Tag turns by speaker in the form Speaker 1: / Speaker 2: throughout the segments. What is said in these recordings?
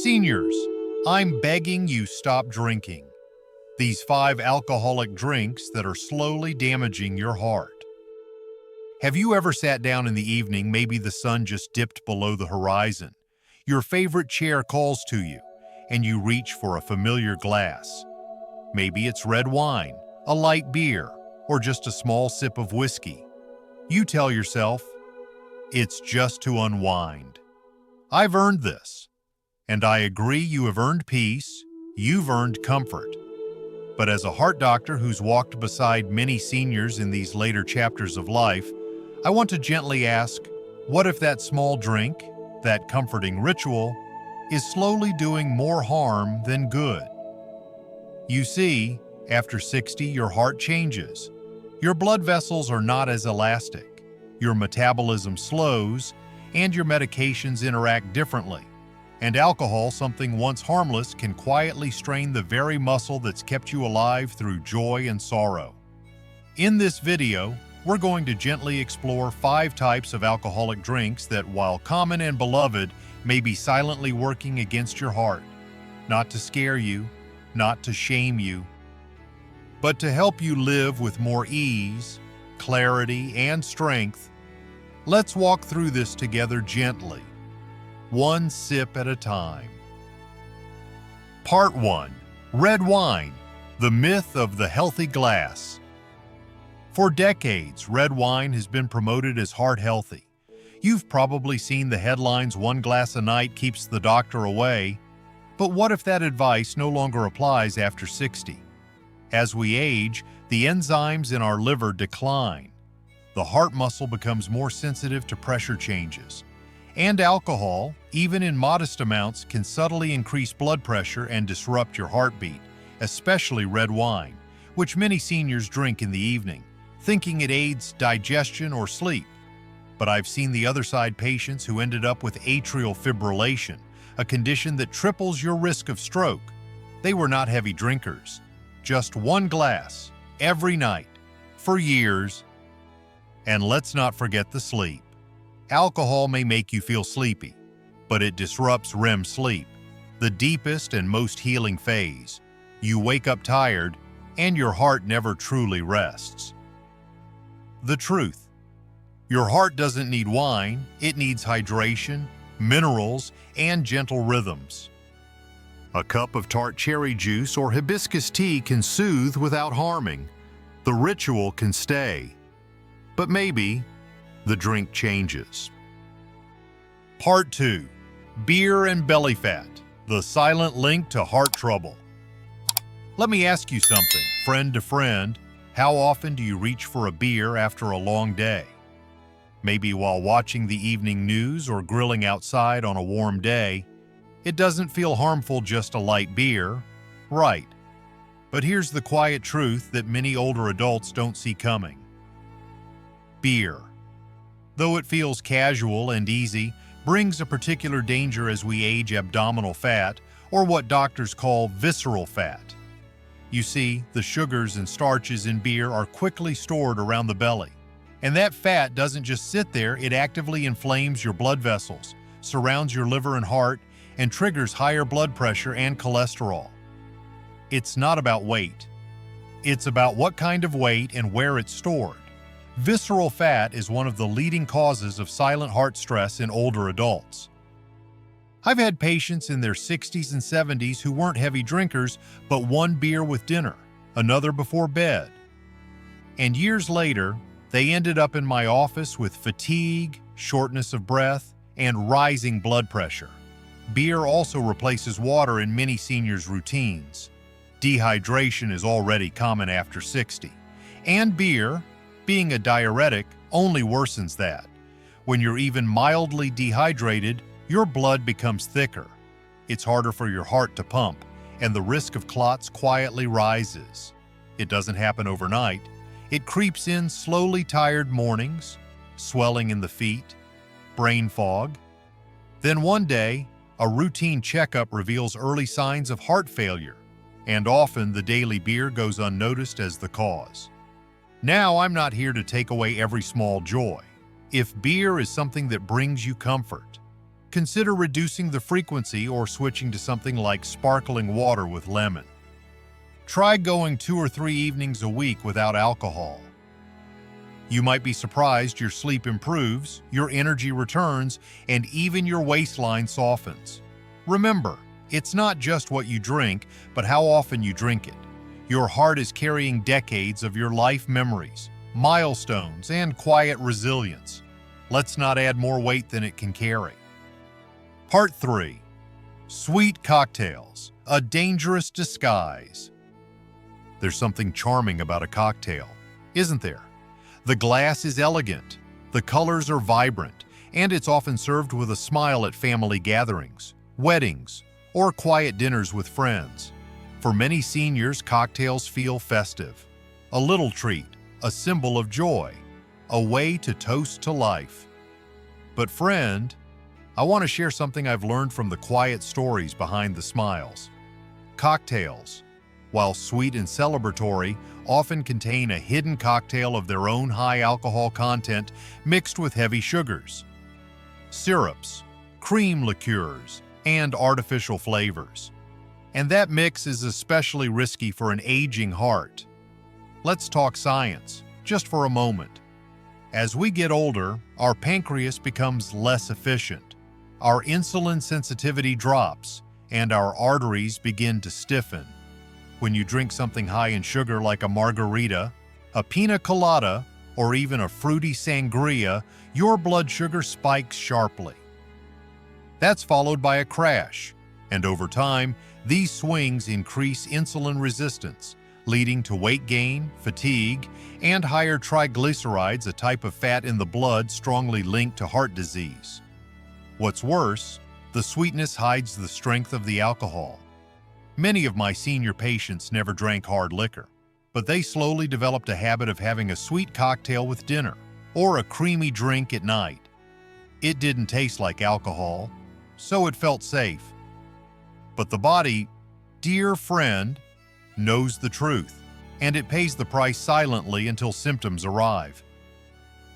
Speaker 1: Seniors, I'm begging you stop drinking these 5 alcoholic drinks that are slowly damaging your heart. Have you ever sat down in the evening, maybe the sun just dipped below the horizon, your favorite chair calls to you, and you reach for a familiar glass? Maybe it's red wine, a light beer, or just a small sip of whiskey. You tell yourself, it's just to unwind. I've earned this. And I agree, you have earned peace, you've earned comfort. But as a heart doctor who's walked beside many seniors in these later chapters of life, I want to gently ask, what if that small drink, that comforting ritual, is slowly doing more harm than good? You see, after 60, your heart changes. Your blood vessels are not as elastic, your metabolism slows, and your medications interact differently. And alcohol, something once harmless, can quietly strain the very muscle that's kept you alive through joy and sorrow. In this video, we're going to gently explore 5 types of alcoholic drinks that, while common and beloved, may be silently working against your heart. Not to scare you, not to shame you, but to help you live with more ease, clarity, and strength. Let's walk through this together gently, one sip at a time. Part 1. Red wine, the myth of the healthy glass. For decades, red wine has been promoted as heart healthy. You've probably seen the headlines, "1 glass a night keeps the doctor away." But what if that advice no longer applies after 60? As we age, the enzymes in our liver decline. The heart muscle becomes more sensitive to pressure changes. And alcohol, even in modest amounts, can subtly increase blood pressure and disrupt your heartbeat, especially red wine, which many seniors drink in the evening, thinking it aids digestion or sleep. But I've seen the other side, patients who ended up with atrial fibrillation, a condition that triples your risk of stroke. They were not heavy drinkers, just 1 glass every night for years. And let's not forget the sleep. Alcohol may make you feel sleepy, but it disrupts REM sleep, the deepest and most healing phase. You wake up tired, and your heart never truly rests. The truth: your heart doesn't need wine, it needs hydration, minerals, and gentle rhythms. A cup of tart cherry juice or hibiscus tea can soothe without harming. The ritual can stay. But maybe the drink changes. Part 2. Beer and belly fat, the silent link to heart trouble. Let me ask you something, friend to friend. How often do you reach for a beer after a long day? Maybe while watching the evening news or grilling outside on a warm day. It doesn't feel harmful, just a light beer, right? But here's the quiet truth that many older adults don't see coming. Beer, though it feels casual and easy, brings a particular danger as we age: abdominal fat, or what doctors call visceral fat. You see, the sugars and starches in beer are quickly stored around the belly. And that fat doesn't just sit there, it actively inflames your blood vessels, surrounds your liver and heart, and triggers higher blood pressure and cholesterol. It's not about weight. It's about what kind of weight and where it's stored. Visceral fat is one of the leading causes of silent heart stress in older adults. I've had patients in their 60s and 70s who weren't heavy drinkers, but 1 beer with dinner, another before bed. And years later, they ended up in my office with fatigue, shortness of breath, and rising blood pressure. Beer also replaces water in many seniors' routines. Dehydration is already common after 60. And beer, being a diuretic, only worsens that. When you're even mildly dehydrated, your blood becomes thicker. It's harder for your heart to pump, and the risk of clots quietly rises. It doesn't happen overnight. It creeps in slowly: tired mornings, swelling in the feet, brain fog. Then one day, a routine checkup reveals early signs of heart failure, and often the daily beer goes unnoticed as the cause. Now, I'm not here to take away every small joy. If beer is something that brings you comfort, consider reducing the frequency or switching to something like sparkling water with lemon. Try going 2 or 3 evenings a week without alcohol. You might be surprised your sleep improves, your energy returns, and even your waistline softens. Remember, it's not just what you drink, but how often you drink it. Your heart is carrying decades of your life memories, milestones, and quiet resilience. Let's not add more weight than it can carry. Part 3. Sweet cocktails, a dangerous disguise. There's something charming about a cocktail, isn't there? The glass is elegant, the colors are vibrant, and it's often served with a smile at family gatherings, weddings, or quiet dinners with friends. For many seniors, cocktails feel festive. A little treat, a symbol of joy, a way to toast to life. But friend, I want to share something I've learned from the quiet stories behind the smiles. Cocktails, while sweet and celebratory, often contain a hidden cocktail of their own high alcohol content mixed with heavy sugars, syrups, cream liqueurs, and artificial flavors. And that mix is especially risky for an aging heart. Let's talk science, just for a moment. As we get older, our pancreas becomes less efficient. Our insulin sensitivity drops, and our arteries begin to stiffen. When you drink something high in sugar like a margarita, a pina colada, or even a fruity sangria, your blood sugar spikes sharply. That's followed by a crash, and over time, these swings increase insulin resistance, leading to weight gain, fatigue, and higher triglycerides, a type of fat in the blood strongly linked to heart disease. What's worse, the sweetness hides the strength of the alcohol. Many of my senior patients never drank hard liquor, but they slowly developed a habit of having a sweet cocktail with dinner or a creamy drink at night. It didn't taste like alcohol, so it felt safe. But the body, dear friend, knows the truth, and it pays the price silently until symptoms arrive.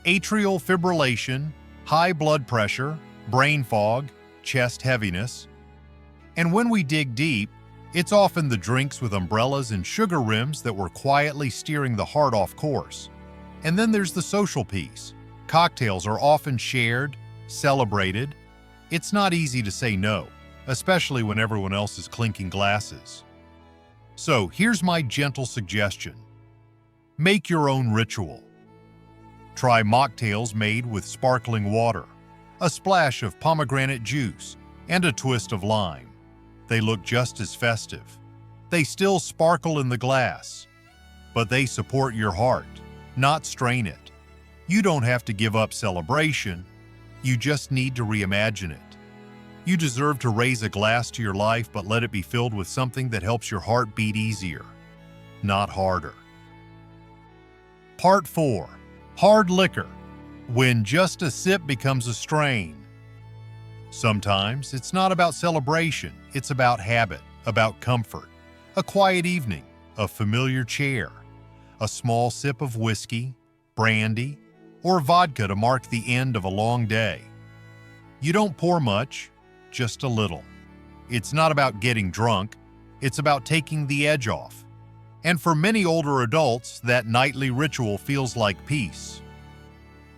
Speaker 1: Atrial fibrillation, high blood pressure, brain fog, chest heaviness. And when we dig deep, it's often the drinks with umbrellas and sugar rims that were quietly steering the heart off course. And then there's the social piece. Cocktails are often shared, celebrated. It's not easy to say no, especially when everyone else is clinking glasses. So here's my gentle suggestion. Make your own ritual. Try mocktails made with sparkling water, a splash of pomegranate juice, and a twist of lime. They look just as festive. They still sparkle in the glass, but they support your heart, not strain it. You don't have to give up celebration. You just need to reimagine it. You deserve to raise a glass to your life, but let it be filled with something that helps your heart beat easier, not harder. Part 4. Hard liquor. When just a sip becomes a strain. Sometimes it's not about celebration, it's about habit, about comfort. A quiet evening, a familiar chair, a small sip of whiskey, brandy, or vodka to mark the end of a long day. You don't pour much, just a little. It's not about getting drunk, it's about taking the edge off. And for many older adults, that nightly ritual feels like peace.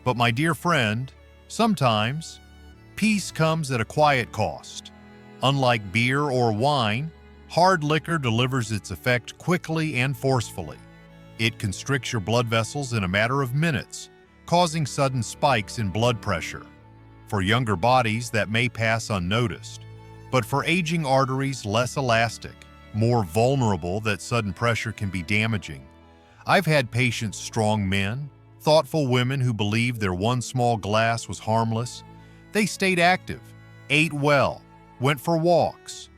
Speaker 1: But my dear friend, sometimes peace comes at a quiet cost. Unlike beer or wine, hard liquor delivers its effect quickly and forcefully. It constricts your blood vessels in a matter of minutes, causing sudden spikes in blood pressure. For younger bodies, that may pass unnoticed, but for aging arteries, less elastic, more vulnerable, that sudden pressure can be damaging. I've had patients, strong men, thoughtful women who believed their one small glass was harmless. They stayed active, ate well, went for walks,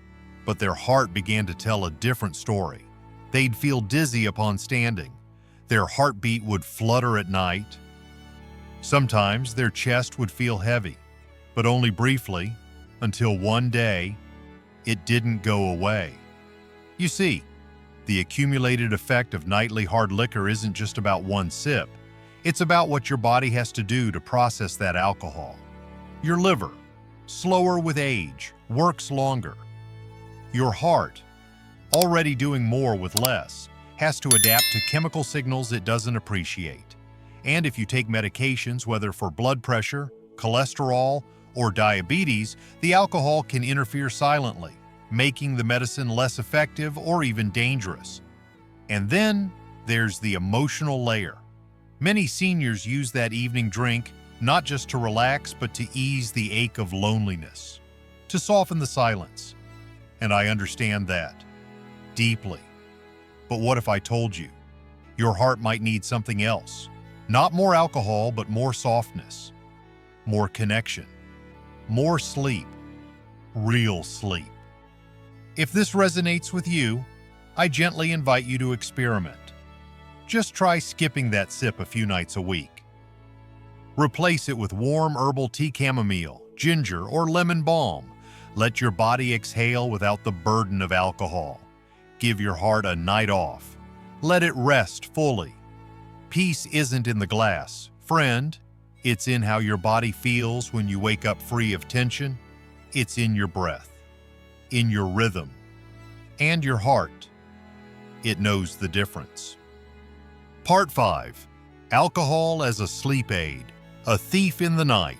Speaker 1: but their heart began to tell a different story. They'd feel dizzy upon standing. Their heartbeat would flutter at night. Sometimes their chest would feel heavy, but only briefly, until one day, it didn't go away. You see, the accumulated effect of nightly hard liquor isn't just about one sip. It's about what your body has to do to process that alcohol. Your liver, slower with age, works longer. Your heart, already doing more with less, has to adapt to chemical signals it doesn't appreciate. And if you take medications, whether for blood pressure, cholesterol, or diabetes, the alcohol can interfere silently, making the medicine less effective or even dangerous. And then there's the emotional layer. Many seniors use that evening drink not just to relax, but to ease the ache of loneliness, to soften the silence. And I understand that deeply. But what if I told you your heart might need something else? Not more alcohol, but more softness, more connection, more sleep, real sleep. If this resonates with you, I gently invite you to experiment. Just try skipping that sip a few nights a week. Replace it with warm herbal tea, chamomile, ginger, or lemon balm. Let your body exhale without the burden of alcohol. Give your heart a night off. Let it rest fully. Peace isn't in the glass, friend. It's in how your body feels when you wake up free of tension. It's in your breath, in your rhythm, and your heart. It knows the difference. Part 5. Alcohol as a sleep aid, a thief in the night.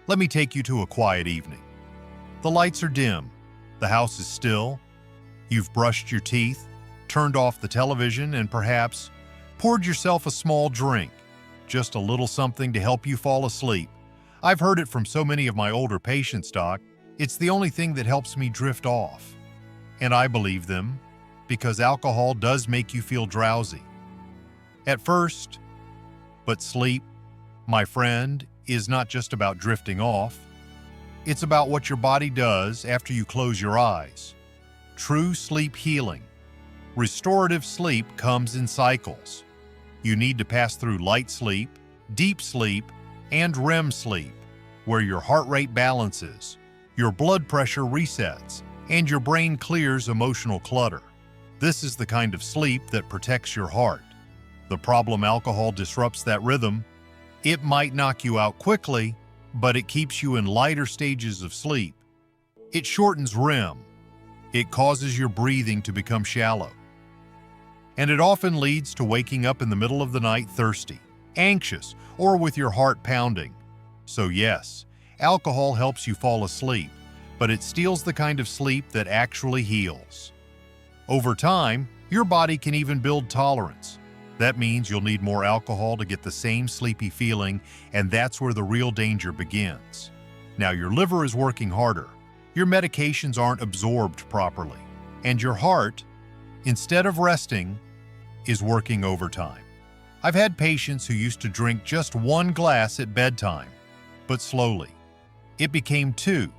Speaker 1: Let me take you to a quiet evening. The lights are dim, the house is still. You've brushed your teeth, turned off the television, and perhaps poured yourself a small drink, just a little something to help you fall asleep. I've heard it from so many of my older patients, Doc. It's the only thing that helps me drift off. And I believe them, because alcohol does make you feel drowsy at first. But sleep, my friend, is not just about drifting off. It's about what your body does after you close your eyes. True sleep healing. Restorative sleep comes in cycles. You need to pass through light sleep, deep sleep, and REM sleep, where your heart rate balances, your blood pressure resets, and your brain clears emotional clutter. This is the kind of sleep that protects your heart. The problem: alcohol disrupts that rhythm. It might knock you out quickly, but it keeps you in lighter stages of sleep. It shortens REM. It causes your breathing to become shallow. And it often leads to waking up in the middle of the night thirsty, anxious, or with your heart pounding. So yes, alcohol helps you fall asleep, but it steals the kind of sleep that actually heals. Over time, your body can even build tolerance. That means you'll need more alcohol to get the same sleepy feeling, and that's where the real danger begins. Now your liver is working harder, your medications aren't absorbed properly, and your heart, instead of resting, is working overtime. I've had patients who used to drink just 1 glass at bedtime, but slowly, it became 2,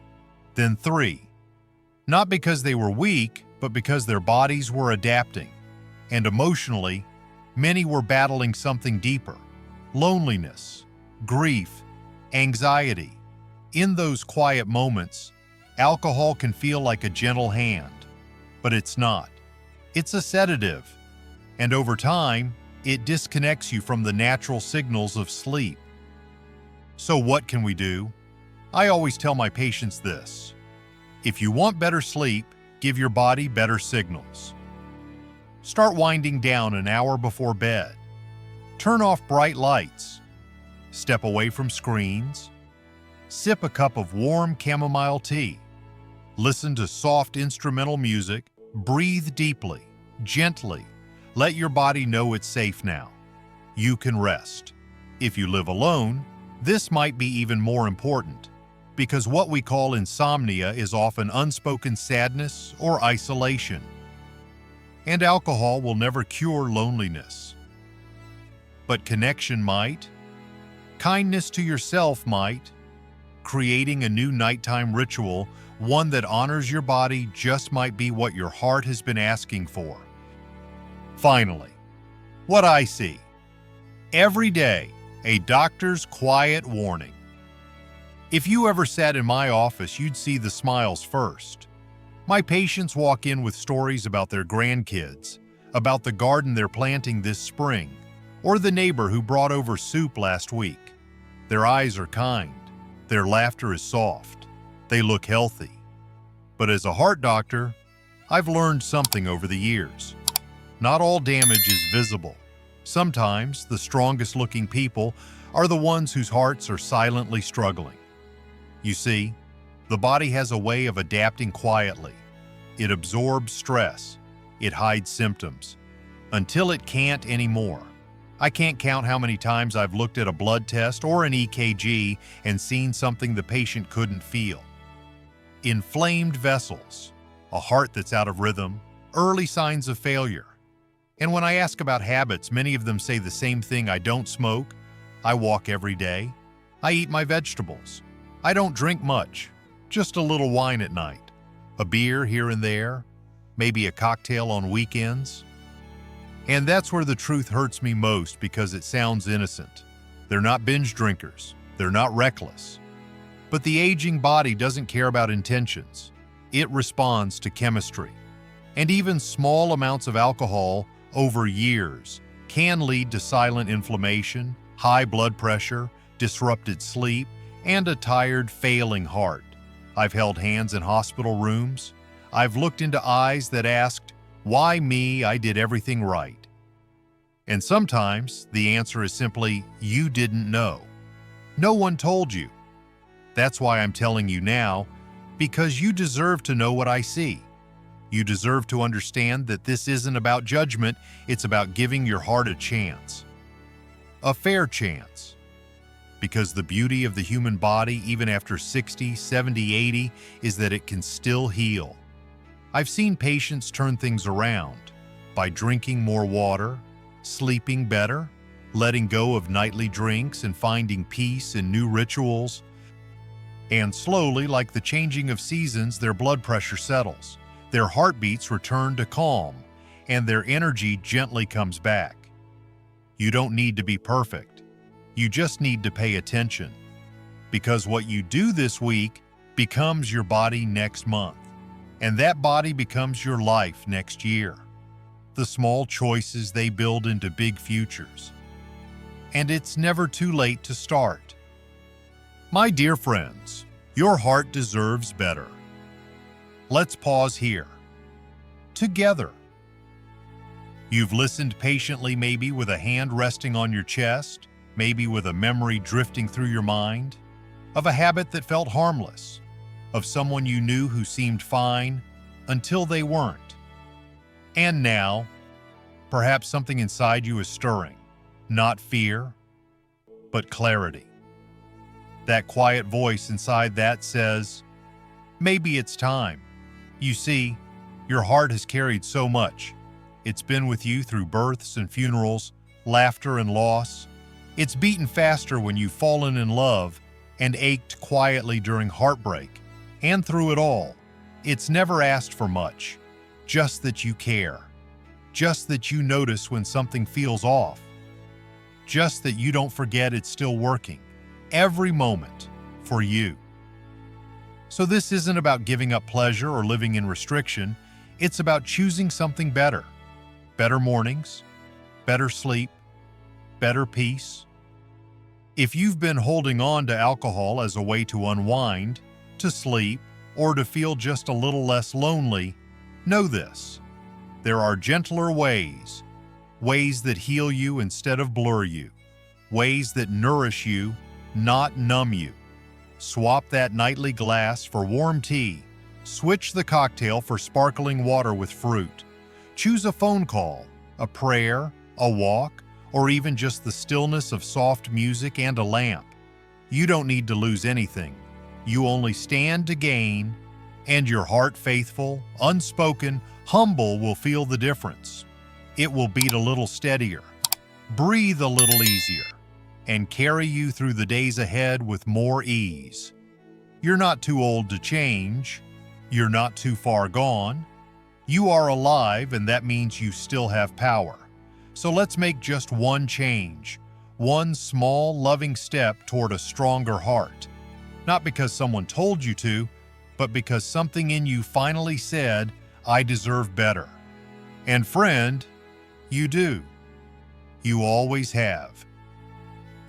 Speaker 1: then 3. Not because they were weak, but because their bodies were adapting. And emotionally, many were battling something deeper: loneliness, grief, anxiety. In those quiet moments, alcohol can feel like a gentle hand, but it's not. It's a sedative, and over time, it disconnects you from the natural signals of sleep. So what can we do? I always tell my patients this: if you want better sleep, give your body better signals. Start winding down an hour before bed. Turn off bright lights. Step away from screens. Sip a cup of warm chamomile tea. Listen to soft instrumental music. Breathe deeply, gently. Let your body know it's safe now. You can rest. If you live alone, this might be even more important, because what we call insomnia is often unspoken sadness or isolation. And alcohol will never cure loneliness. But connection might. Kindness to yourself might. Creating a new nighttime ritual, one that honors your body, just might be what your heart has been asking for. Finally, what I see. Every day, a doctor's quiet warning. If you ever sat in my office, you'd see the smiles first. My patients walk in with stories about their grandkids, about the garden they're planting this spring, or the neighbor who brought over soup last week. Their eyes are kind, Their laughter is soft. They look healthy. But as a heart doctor, I've learned something over the years. Not all damage is visible. Sometimes the strongest looking people are the ones whose hearts are silently struggling. You see, the body has a way of adapting quietly. It absorbs stress. It hides symptoms. Until it can't anymore. I can't count how many times I've looked at a blood test or an EKG and seen something the patient couldn't feel. Inflamed vessels, a heart that's out of rhythm, early signs of failure. And when I ask about habits, many of them say the same thing. I don't smoke. I walk every day. I eat my vegetables. I don't drink much, just a little wine at night. A beer here and there, maybe a cocktail on weekends. And that's where the truth hurts me most because it sounds innocent. They're not binge drinkers. They're not reckless. But the aging body doesn't care about intentions. It responds to chemistry. And even small amounts of alcohol over years can lead to silent inflammation, high blood pressure, disrupted sleep, and a tired, failing heart. I've held hands in hospital rooms. I've looked into eyes that asked, "Why me? I did everything right." And sometimes the answer is simply, you didn't know. No one told you. That's why I'm telling you now, because you deserve to know what I see. You deserve to understand that this isn't about judgment, it's about giving your heart a chance. A fair chance. Because the beauty of the human body, even after 60, 70, 80, is that it can still heal. I've seen patients turn things around by drinking more water, sleeping better, letting go of nightly drinks and finding peace in new rituals. And slowly, like the changing of seasons, their blood pressure settles, their heartbeats return to calm, and their energy gently comes back. You don't need to be perfect. You just need to pay attention. Because what you do this week becomes your body next month. And that body becomes your life next year. The small choices, they build into big futures. And it's never too late to start. My dear friends, your heart deserves better. Let's pause here. Together. You've listened patiently, maybe with a hand resting on your chest, maybe with a memory drifting through your mind, of a habit that felt harmless, of someone you knew who seemed fine until they weren't. And now, perhaps something inside you is stirring, not fear, but clarity. That quiet voice inside that says, maybe it's time. You see, your heart has carried so much. It's been with you through births and funerals, laughter and loss. It's beaten faster when you've fallen in love and ached quietly during heartbreak. And through it all, it's never asked for much, just that you care, just that you notice when something feels off, just that you don't forget it's still working, every moment, for you. So this isn't about giving up pleasure or living in restriction, it's about choosing something better. Better mornings, better sleep, better peace. If you've been holding on to alcohol as a way to unwind, to sleep, or to feel just a little less lonely, know this. There are gentler ways, ways that heal you instead of blur you, ways that nourish you, not numb you. Swap that nightly glass for warm tea. Switch the cocktail for sparkling water with fruit. Choose a phone call, a prayer, a walk, or even just the stillness of soft music and a lamp. You don't need to lose anything. You only stand to gain, and your heart, faithful, unspoken, humble, will feel the difference. It will beat a little steadier, breathe a little easier, and carry you through the days ahead with more ease. You're not too old to change. You're not too far gone. You are alive, and that means you still have power. So let's make just one change, one small, loving step toward a stronger heart. Not because someone told you to, but because something in you finally said, I deserve better. And friend, you do. You always have.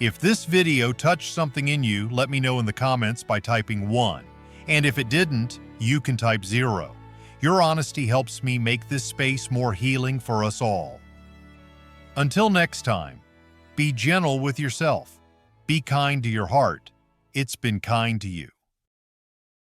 Speaker 1: If this video touched something in you, let me know in the comments by typing 1. And if it didn't, you can type 0. Your honesty helps me make this space more healing for us all. Until next time, be gentle with yourself. Be kind to your heart. It's been kind to you.